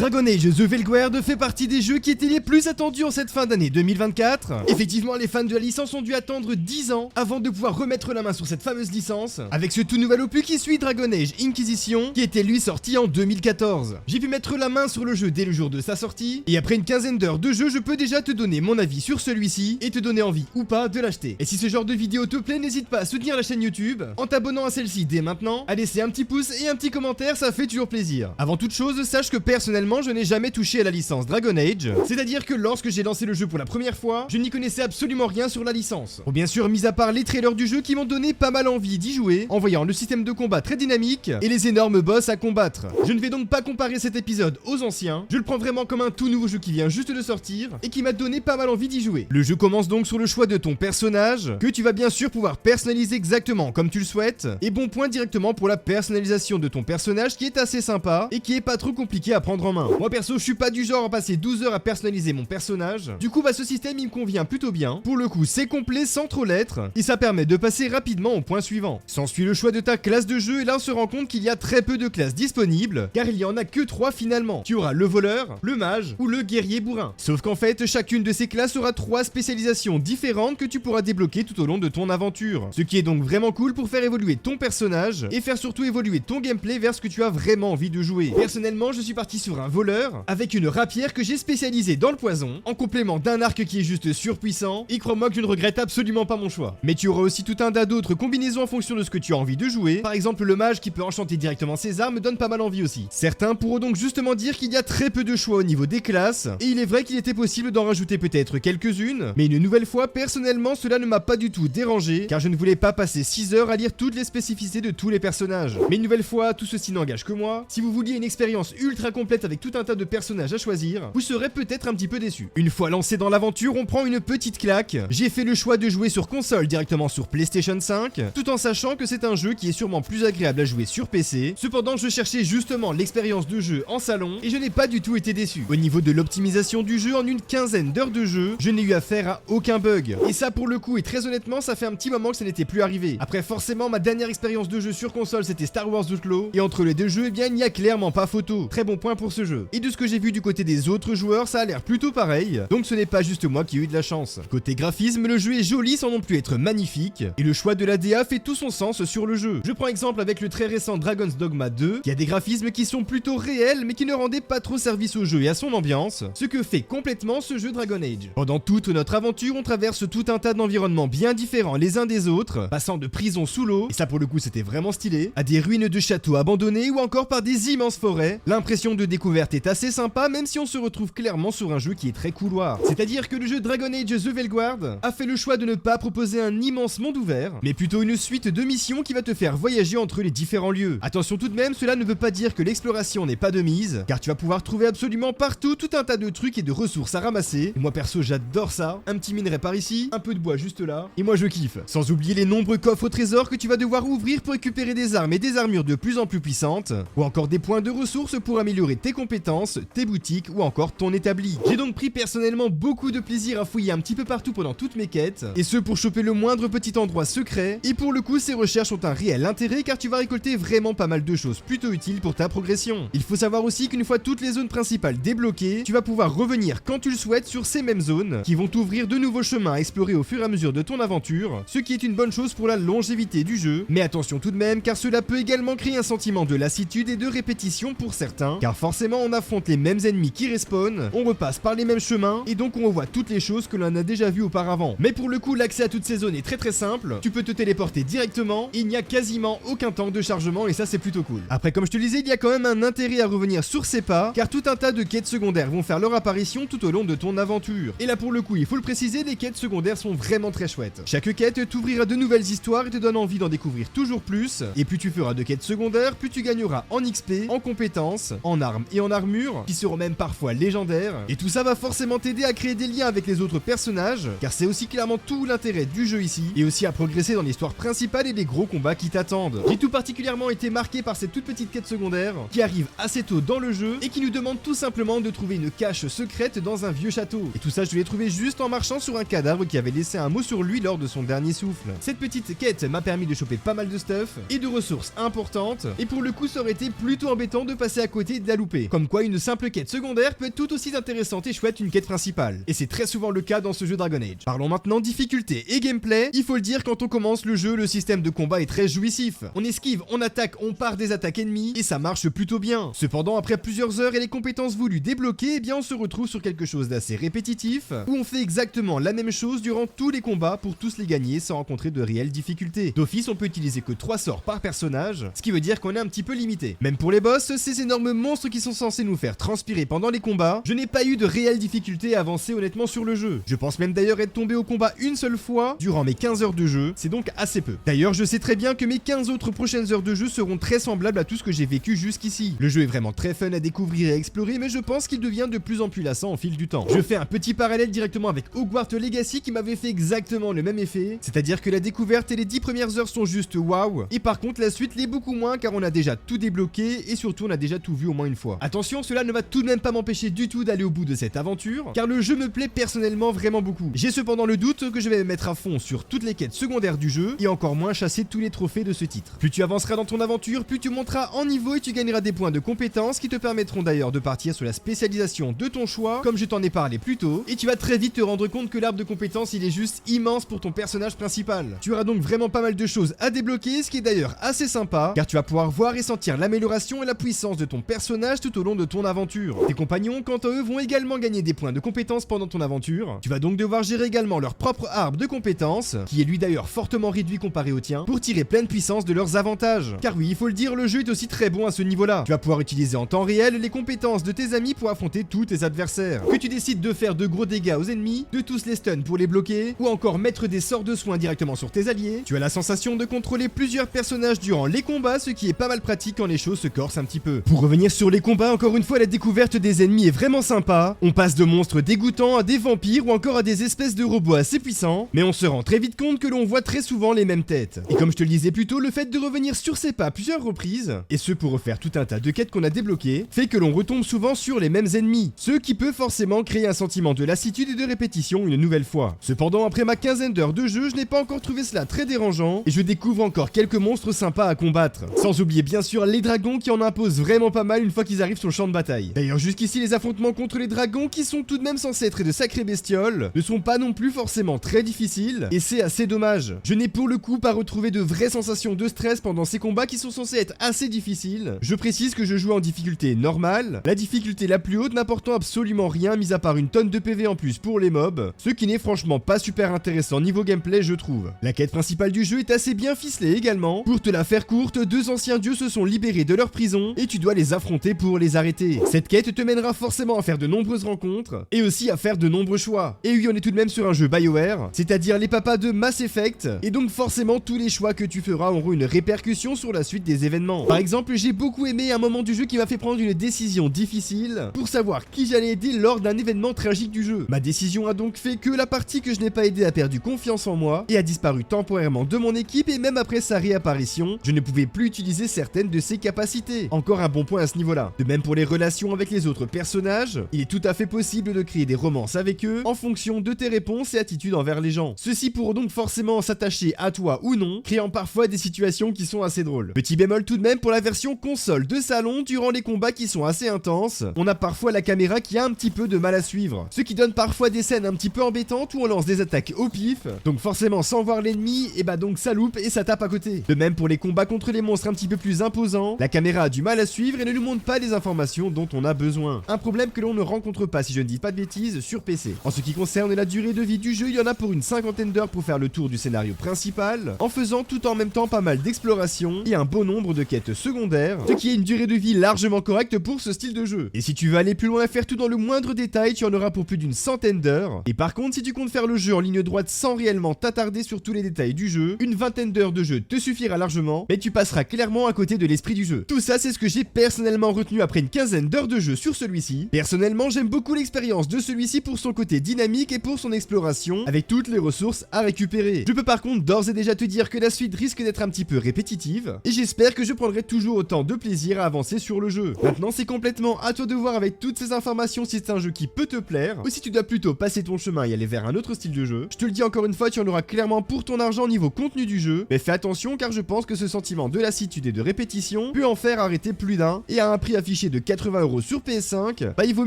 Dragon Age The Veilguard fait partie des jeux qui étaient les plus attendus en cette fin d'année 2024. Effectivement, les fans de la licence ont dû attendre 10 ans avant de pouvoir remettre la main sur cette fameuse licence, avec ce tout nouvel opus qui suit Dragon Age Inquisition, qui était lui sorti en 2014. J'ai pu mettre la main sur le jeu dès le jour de sa sortie, et après une quinzaine d'heures de jeu, je peux déjà te donner mon avis sur celui-ci, et te donner envie ou pas de l'acheter. Et si ce genre de vidéo te plaît, n'hésite pas à soutenir la chaîne YouTube, en t'abonnant à celle-ci dès maintenant, à laisser un petit pouce et un petit commentaire, ça fait toujours plaisir. Avant toute chose, sache que personnellement, je n'ai jamais touché à la licence Dragon Age, c'est-à-dire que lorsque j'ai lancé le jeu pour la première fois, je n'y connaissais absolument rien sur la licence. Bon, bien sûr, mis à part les trailers du jeu qui m'ont donné pas mal envie d'y jouer, en voyant le système de combat très dynamique et les énormes boss à combattre. Je ne vais donc pas comparer cet épisode aux anciens, je le prends vraiment comme un tout nouveau jeu qui vient juste de sortir et qui m'a donné pas mal envie d'y jouer. Le jeu commence donc sur le choix de ton personnage, que tu vas bien sûr pouvoir personnaliser exactement comme tu le souhaites, et bon point directement pour la personnalisation de ton personnage qui est assez sympa et qui est pas trop compliqué à prendre en main. Moi perso, je suis pas du genre à passer 12 heures à personnaliser mon personnage, du coup ce système il me convient plutôt bien. Pour le coup c'est complet sans trop l'être, et ça permet de passer rapidement au point suivant. S'ensuit le choix de ta classe de jeu, et là on se rend compte qu'il y a très peu de classes disponibles, car il y en a que 3 finalement. Tu auras le voleur, le mage ou le guerrier bourrin. Sauf qu'en fait chacune de ces classes aura 3 spécialisations différentes que tu pourras débloquer tout au long de ton aventure. Ce qui est donc vraiment cool pour faire évoluer ton personnage, et faire surtout évoluer ton gameplay vers ce que tu as vraiment envie de jouer. Personnellement je suis parti sur un voleur, avec une rapière que j'ai spécialisée dans le poison, en complément d'un arc qui est juste surpuissant, et crois-moi que je ne regrette absolument pas mon choix. Mais tu auras aussi tout un tas d'autres combinaisons en fonction de ce que tu as envie de jouer. Par exemple le mage qui peut enchanter directement ses armes donne pas mal envie aussi. Certains pourront donc justement dire qu'il y a très peu de choix au niveau des classes, et il est vrai qu'il était possible d'en rajouter peut-être quelques-unes, mais une nouvelle fois personnellement cela ne m'a pas du tout dérangé, car je ne voulais pas passer 6 heures à lire toutes les spécificités de tous les personnages. Mais une nouvelle fois, tout ceci n'engage que moi. Si vous vouliez une expérience ultra complète avec tout un tas de personnages à choisir, vous serez peut-être un petit peu déçu. Une fois lancé dans l'aventure, on prend une petite claque. J'ai fait le choix de jouer sur console directement sur PlayStation 5, tout en sachant que c'est un jeu qui est sûrement plus agréable à jouer sur PC. Cependant, je cherchais justement l'expérience de jeu en salon, et je n'ai pas du tout été déçu. Au niveau de l'optimisation du jeu, en une quinzaine d'heures de jeu, je n'ai eu affaire à aucun bug. Et ça pour le coup, et très honnêtement, ça fait un petit moment que ça n'était plus arrivé. Après forcément, ma dernière expérience de jeu sur console c'était Star Wars Outlaw, et entre les deux jeux, eh bien il n'y a clairement pas photo. Très bon point pour ce jeu. Et de ce que j'ai vu du côté des autres joueurs, ça a l'air plutôt pareil, donc ce n'est pas juste moi qui ai eu de la chance. Côté graphisme, le jeu est joli sans non plus être magnifique, et le choix de la DA fait tout son sens sur le jeu. Je prends exemple avec le très récent Dragon's Dogma 2, qui a des graphismes qui sont plutôt réels, mais qui ne rendaient pas trop service au jeu et à son ambiance, ce que fait complètement ce jeu Dragon Age. Pendant toute notre aventure, on traverse tout un tas d'environnements bien différents les uns des autres, passant de prisons sous l'eau, et ça pour le coup c'était vraiment stylé, à des ruines de châteaux abandonnés ou encore par des immenses forêts. L'impression de découverte est assez sympa, même si on se retrouve clairement sur un jeu qui est très couloir. C'est-à-dire que le jeu Dragon Age The Veilguard a fait le choix de ne pas proposer un immense monde ouvert, mais plutôt une suite de missions qui va te faire voyager entre les différents lieux. Attention tout de même, cela ne veut pas dire que l'exploration n'est pas de mise, car tu vas pouvoir trouver absolument partout tout un tas de trucs et de ressources à ramasser. Et moi perso j'adore ça, un petit minerai par ici, un peu de bois juste là, et moi je kiffe. Sans oublier les nombreux coffres au trésor que tu vas devoir ouvrir pour récupérer des armes et des armures de plus en plus puissantes, ou encore des points de ressources pour améliorer tes compétences, tes boutiques ou encore ton établi. J'ai donc pris personnellement beaucoup de plaisir à fouiller un petit peu partout pendant toutes mes quêtes, et ce pour choper le moindre petit endroit secret, et pour le coup ces recherches ont un réel intérêt car tu vas récolter vraiment pas mal de choses plutôt utiles pour ta progression. Il faut savoir aussi qu'une fois toutes les zones principales débloquées, tu vas pouvoir revenir quand tu le souhaites sur ces mêmes zones, qui vont t'ouvrir de nouveaux chemins à explorer au fur et à mesure de ton aventure, ce qui est une bonne chose pour la longévité du jeu, mais attention tout de même car cela peut également créer un sentiment de lassitude et de répétition pour certains, car forcément on affronte les mêmes ennemis qui respawnent, on repasse par les mêmes chemins, et donc on revoit toutes les choses que l'on a déjà vues auparavant. Mais pour le coup l'accès à toutes ces zones est très simple, tu peux te téléporter directement, et il n'y a quasiment aucun temps de chargement, et ça c'est plutôt cool. Après comme je te le disais, il y a quand même un intérêt à revenir sur ces pas, car tout un tas de quêtes secondaires vont faire leur apparition tout au long de ton aventure. Et là pour le coup il faut le préciser, les quêtes secondaires sont vraiment très chouettes. Chaque quête t'ouvrira de nouvelles histoires et te donne envie d'en découvrir toujours plus, et plus tu feras de quêtes secondaires, plus tu gagneras en XP, en compétences, en armes et en armures, qui seront même parfois légendaires, et tout ça va forcément t'aider à créer des liens avec les autres personnages, car c'est aussi clairement tout l'intérêt du jeu ici, et aussi à progresser dans l'histoire principale et les gros combats qui t'attendent. J'ai tout particulièrement été marqué par cette toute petite quête secondaire, qui arrive assez tôt dans le jeu, et qui nous demande tout simplement de trouver une cache secrète dans un vieux château. Et tout ça je l'ai trouvé juste en marchant sur un cadavre qui avait laissé un mot sur lui lors de son dernier souffle. Cette petite quête m'a permis de choper pas mal de stuff, et de ressources importantes, et pour le coup ça aurait été plutôt embêtant de passer à côté et de la louper. Comme quoi une simple quête secondaire peut être tout aussi intéressante et chouette qu'une quête principale. Et c'est très souvent le cas dans ce jeu Dragon Age. Parlons maintenant difficulté et gameplay. Il faut le dire, quand on commence le jeu, le système de combat est très jouissif. On esquive, on attaque, on part des attaques ennemies et ça marche plutôt bien. Cependant, après plusieurs heures et les compétences voulues débloquées, eh bien on se retrouve sur quelque chose d'assez répétitif, où on fait exactement la même chose durant tous les combats pour tous les gagner sans rencontrer de réelles difficultés. D'office, on peut utiliser que 3 sorts par personnage, ce qui veut dire qu'on est un petit peu limité. Même pour les boss, ces énormes monstres qui sont censés nous faire transpirer pendant les combats, je n'ai pas eu de réelles difficultés à avancer honnêtement sur le jeu. Je pense même d'ailleurs être tombé au combat une seule fois durant mes 15 heures de jeu, c'est donc assez peu. D'ailleurs, je sais très bien que mes 15 autres prochaines heures de jeu seront très semblables à tout ce que j'ai vécu jusqu'ici. Le jeu est vraiment très fun à découvrir et à explorer, mais je pense qu'il devient de plus en plus lassant au fil du temps. Je fais un petit parallèle directement avec Hogwarts Legacy qui m'avait fait exactement le même effet, c'est-à-dire que la découverte et les 10 premières heures sont juste waouh, et par contre la suite l'est beaucoup moins car on a déjà tout débloqué et surtout on a déjà tout vu au moins une fois. Attention, cela ne va tout de même pas m'empêcher du tout d'aller au bout de cette aventure, car le jeu me plaît personnellement vraiment beaucoup. J'ai cependant le doute que je vais me mettre à fond sur toutes les quêtes secondaires du jeu, et encore moins chasser tous les trophées de ce titre. Plus tu avanceras dans ton aventure, plus tu monteras en niveau et tu gagneras des points de compétences qui te permettront d'ailleurs de partir sur la spécialisation de ton choix, comme je t'en ai parlé plus tôt, et tu vas très vite te rendre compte que l'arbre de compétences il est juste immense pour ton personnage principal. Tu auras donc vraiment pas mal de choses à débloquer, ce qui est d'ailleurs assez sympa, car tu vas pouvoir voir et sentir l'amélioration et la puissance de ton personnage tout au long de ton aventure. Tes compagnons, quant à eux, vont également gagner des points de compétences pendant ton aventure. Tu vas donc devoir gérer également leur propre arbre de compétences, qui est lui d'ailleurs fortement réduit comparé au tien, pour tirer pleine puissance de leurs avantages. Car oui, il faut le dire, le jeu est aussi très bon à ce niveau-là. Tu vas pouvoir utiliser en temps réel les compétences de tes amis pour affronter tous tes adversaires. Que tu décides de faire de gros dégâts aux ennemis, de tous les stuns pour les bloquer, ou encore mettre des sorts de soins directement sur tes alliés, tu as la sensation de contrôler plusieurs personnages durant les combats, ce qui est pas mal pratique quand les choses se corsent un petit peu. Pour revenir sur les combats, encore une fois, la découverte des ennemis est vraiment sympa. On passe de monstres dégoûtants à des vampires ou encore à des espèces de robots assez puissants, mais on se rend très vite compte que l'on voit très souvent les mêmes têtes. Et comme je te le disais plus tôt, le fait de revenir sur ses pas plusieurs reprises, et ce pour refaire tout un tas de quêtes qu'on a débloquées, fait que l'on retombe souvent sur les mêmes ennemis, ce qui peut forcément créer un sentiment de lassitude et de répétition une nouvelle fois. Cependant, après ma quinzaine d'heures de jeu, je n'ai pas encore trouvé cela très dérangeant, et je découvre encore quelques monstres sympas à combattre. Sans oublier bien sûr les dragons qui en imposent vraiment pas mal une fois qu'ils arrivent sur le champ de bataille. D'ailleurs, jusqu'ici, les affrontements contre les dragons, qui sont tout de même censés être de sacrées bestioles, ne sont pas non plus forcément très difficiles, et c'est assez dommage. Je n'ai pour le coup pas retrouvé de vraies sensations de stress pendant ces combats qui sont censés être assez difficiles. Je précise que je joue en difficulté normale, la difficulté la plus haute n'apportant absolument rien mis à part une tonne de PV en plus pour les mobs, ce qui n'est franchement pas super intéressant niveau gameplay je trouve. La quête principale du jeu est assez bien ficelée également. Pour te la faire courte, 2 anciens dieux se sont libérés de leur prison et tu dois les affronter pour les arrêter. Cette quête te mènera forcément à faire de nombreuses rencontres et aussi à faire de nombreux choix. Et oui, on est tout de même sur un jeu BioWare, c'est-à-dire les papas de Mass Effect, et donc forcément tous les choix que tu feras auront une répercussion sur la suite des événements. Par exemple, j'ai beaucoup aimé un moment du jeu qui m'a fait prendre une décision difficile pour savoir qui j'allais aider lors d'un événement tragique du jeu. Ma décision a donc fait que la partie que je n'ai pas aidé a perdu confiance en moi et a disparu temporairement de mon équipe, et même après sa réapparition, je ne pouvais plus utiliser certaines de ses capacités. Encore un bon point à ce niveau-là. De même pour les relations avec les autres personnages, il est tout à fait possible de créer des romances avec eux en fonction de tes réponses et attitudes envers les gens. Ceux-ci pourront donc forcément s'attacher à toi ou non, créant parfois des situations qui sont assez drôles. Petit bémol tout de même pour la version console de salon, durant les combats qui sont assez intenses, on a parfois la caméra qui a un petit peu de mal à suivre, ce qui donne parfois des scènes un petit peu embêtantes où on lance des attaques au pif, donc forcément sans voir l'ennemi, et bah donc ça loupe et ça tape à côté. De même pour les combats contre les monstres un petit peu plus imposants, la caméra a du mal à suivre et ne nous montre pas les informations dont on a besoin. Un problème que l'on ne rencontre pas, si je ne dis pas de bêtises, sur PC. En ce qui concerne la durée de vie du jeu, il y en a pour une 50aine d'heures pour faire le tour du scénario principal, en faisant tout en même temps pas mal d'exploration et un bon nombre de quêtes secondaires, ce qui est une durée de vie largement correcte pour ce style de jeu. Et si tu veux aller plus loin et faire tout dans le moindre détail, tu en auras pour plus d'une centaine d'heures. Et par contre, si tu comptes faire le jeu en ligne droite sans réellement t'attarder sur tous les détails du jeu, une 20aine d'heures de jeu te suffira largement, mais tu passeras clairement à côté de l'esprit du jeu. Tout ça, c'est ce que j'ai personnellement retenu après une quinzaine d'heures de jeu sur celui-ci. Personnellement, j'aime beaucoup l'expérience de celui-ci pour son côté dynamique et pour son exploration, avec toutes les ressources à récupérer. Je peux par contre d'ores et déjà te dire que la suite risque d'être un petit peu répétitive, et j'espère que je prendrai toujours autant de plaisir à avancer sur le jeu. Maintenant, c'est complètement à toi de voir avec toutes ces informations si c'est un jeu qui peut te plaire, ou si tu dois plutôt passer ton chemin et aller vers un autre style de jeu. Je te le dis encore une fois, tu en auras clairement pour ton argent niveau contenu du jeu, mais fais attention car je pense que ce sentiment de lassitude et de répétition peut en faire arrêter plus d'un, et à un prix affiché affiché de 80 € sur PS5, bah il vaut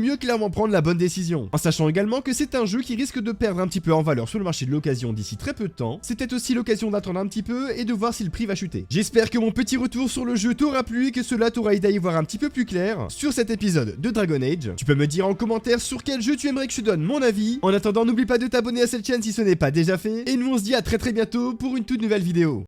mieux clairement prendre la bonne décision. En sachant également que c'est un jeu qui risque de perdre un petit peu en valeur sur le marché de l'occasion d'ici très peu de temps. C'est peut-être aussi l'occasion d'attendre un petit peu et de voir si le prix va chuter. J'espère que mon petit retour sur le jeu t'aura plu et que cela t'aura aidé à y voir un petit peu plus clair sur cet épisode de Dragon Age. Tu peux me dire en commentaire sur quel jeu tu aimerais que je te donne mon avis. En attendant, n'oublie pas de t'abonner à cette chaîne si ce n'est pas déjà fait. Et nous on se dit à très bientôt pour une toute nouvelle vidéo.